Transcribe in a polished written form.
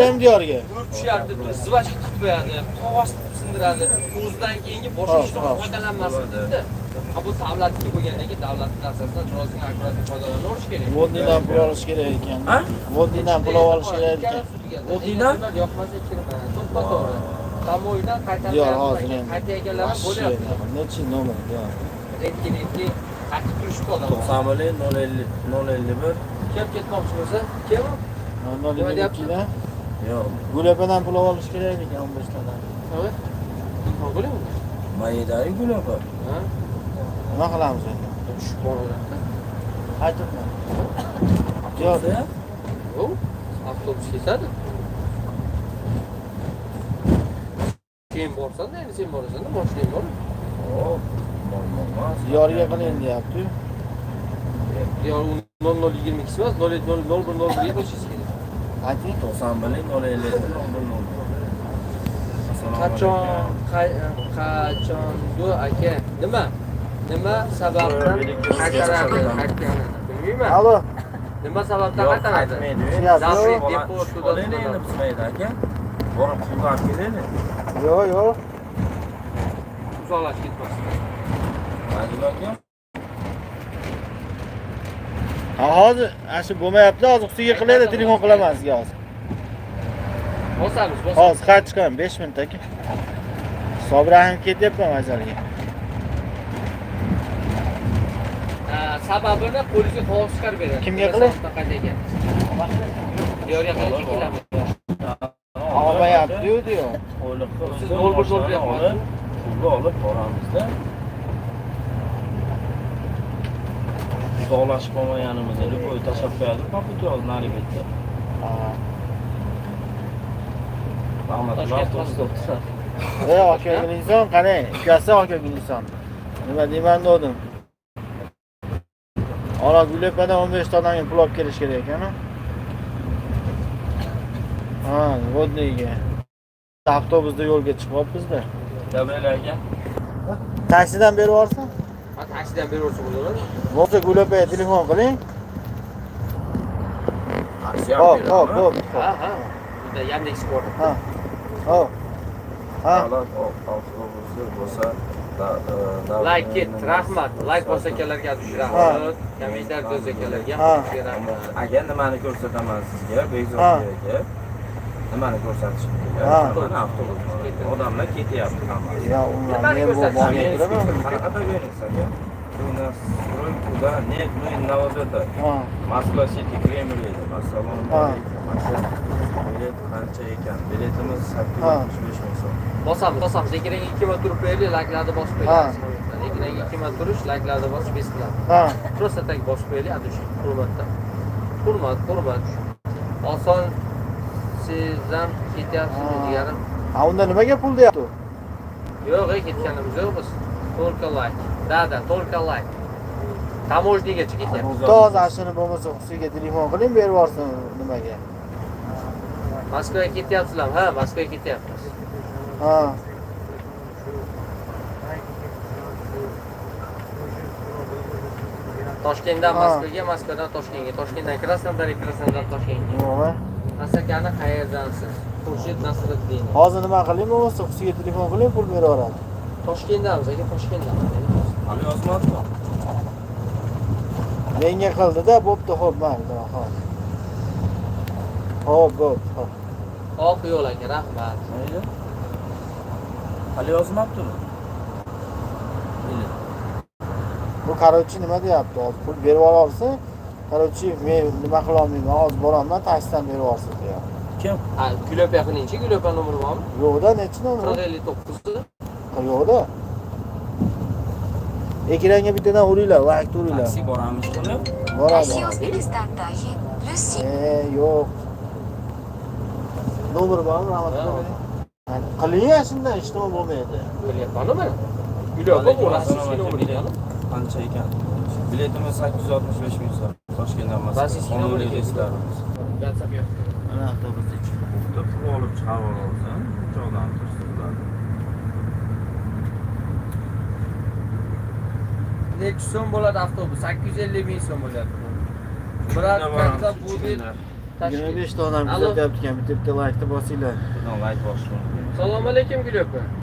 Hem diyorga. Tushardi, zivach qilib qo'yadi, qog'oz sindiradi. O'zidan keyingi boshqa ishlarga foydalanmasin dedi. Bu davlatniki bo'lgandan keyin davlat narsasidan biroz akkuratli foydalanish kerak. Vodnidan pul olish kerak ekan. Vodnidan pul olish kerak ekan. Vodnidan yoqmasa kirma. To'xtataveri. Tamoydan qaytarib qayta egallab bo'lyapti. Nechi nomer? Rekki qaytib turishib qoldi. 90 051 Kim ketmoqchi bo'lsa, kim? Nima deyapti? yo'q. Gulapadan pul olish kerak ekan 15 tadan. Evet. Bo'ladi. Mayidagi gulapa. Ha? Nima qilamiz endi? Tushib boraveradi. Qaytibman. Yo'q. O, avtobus ketadi. Keyin borsan, endi sen borasan, mashina bor. Hop. Yorga qiling deyapti. Yo, 0022 emas, 070101 qo'shishingiz kerak. Ayting. 91 050 Qachon bu aka? Nima sababdan qaytaradi? Bilmayman. Alo. Nima sababdan qaytaradi? Zapret deportida endi bizmaydi aka. Borib pulga olib kelaylik. Yo'q. uzoqlash ketmasdi. Majid aka. Hozir ashi bo'lmayapti, hozir ustiga qilaylik, telefon qilaman sizga hozir. Bosamiz. Hozir qayt chiqaman 5 minut aka. Sobrahim ketyapman mazalga. Sababini polizga qog'oz chiqarib beradi. Kimga qilay? Qaytaga. Diyorga qilib kelamiz. Olmayapti-yu diyor. Siz nol bir so'rayapsiz. Pulga olib boramizda. Uzoqlashib qolmaganimizni qo'yib tashlab qo'yadi, paputu olib nari ketdi. Aka inson qarang, ikkasi aka inson. Nima deyman dedim. Ana Gulepadan 15 tadan pul olib kelish kerak ekan. Vodniga. Avtobusda yo'lga chiqyapmiz-da. Gabriel aka. Taksidan berib yuborsin. Taksidan berib yuborsa bo'ladimi? Bo'lsa Gulepaga telefon qiling. Hop. Ha. Bunda Yandex bor. Hop. Avtobusi bo'lsa Like ket, rahmat. Like bosakalarga tushiramiz. Kommentar yozakalarga rahmat. Agar nimani ko'rsataman sizga, Bekzodga nimani ko'rsatishim kerak? Mana avtobus. Odamlar ketyapti hammasi. Ya, ularni bo'lmayapti. Qanaqa berasiz aka? Stroy kуда нет, мы на вот это. Moskva City Kreml edi. Assalomu alaykum. Bilet qancha ekan? Biletimiz 865 ming so'm. Bosamiz. Ekranga 2 marta turib qo'yaylik, like'larni bosib qo'yamiz. Ekranga 2 marta turish, like'larni bosib bestiladi. Просто так bosib qo'yaylik, adush. Hurmat. Oson sizdan ketyapsizmi deganim? Unda nimaga pul deyapti? Yo'q, ketganimiz yo'q biz. Только like. Da, только like. Tamojdagacha ketyapmiz. To'g'ri, ashuni bo'lmasa ustiga telefon qiling, berib yuborsin nimaga. Moskvaga ketyapsizlarmi? Ha, Moskvaga ketyapmiz. Toshkentdan Moskvaga, Moskvadan Toshkentga, Toshkentdan Krasnodarga, Krasnodardan Toshkentga. To'g'ri. Asakani qayerdansiz? Xurshid Nasriddin. Hozir nima qiling, bo'lmasa ustiga telefon qiling, pul berib yuboradi. Toshkentdamiz, aka, Toshkentdan. Ali yozmadimi? Menga qildi-da, bo'pti, xo'p, mayli, xo'p. Oq yo'l aka, rahmat. Mayli. Ali yozmabdimi? Bu qarovchi nima deyapti? Hozir pul berib olsa, qarovchi men nima qila olmayman, hozir boraman, taksidan berib yuborsin deyapti. Kim? Gulopa qiling-chi, Gulopa nomeri bormi? Yo'q-da, nechi nomer? 4059. Yo'q-da. Ekranga bittadan uringlar, vaqt uringlar. Taksi boramiz buni. Boradi. Yo'q. Nomer bormi? Rahmat. Qiling shunday, hech nima bo'lmaydi. Qilyapmanmi? Gulopa bu rasmiy nomer ekan. Qancha ekan? Biletimiz 865 ming so'm. Toshkentdan Moskva. Rasmiy nomer reyslarimiz. WhatsApp yo'q. Mana avtobusda chiqib, pul olib chiqarib olsan, joydan turibsizlar. Necha so'm bo'ladi avtobus? 850 ming so'm bo'ladi. Biroq katta bu deb Tashkent. 25 ta odam Alo. kuzatyapti ekan. Bitta like bosinglar. Bundan layt bosishim kerak. Assalomu alaykum, Gulyopa.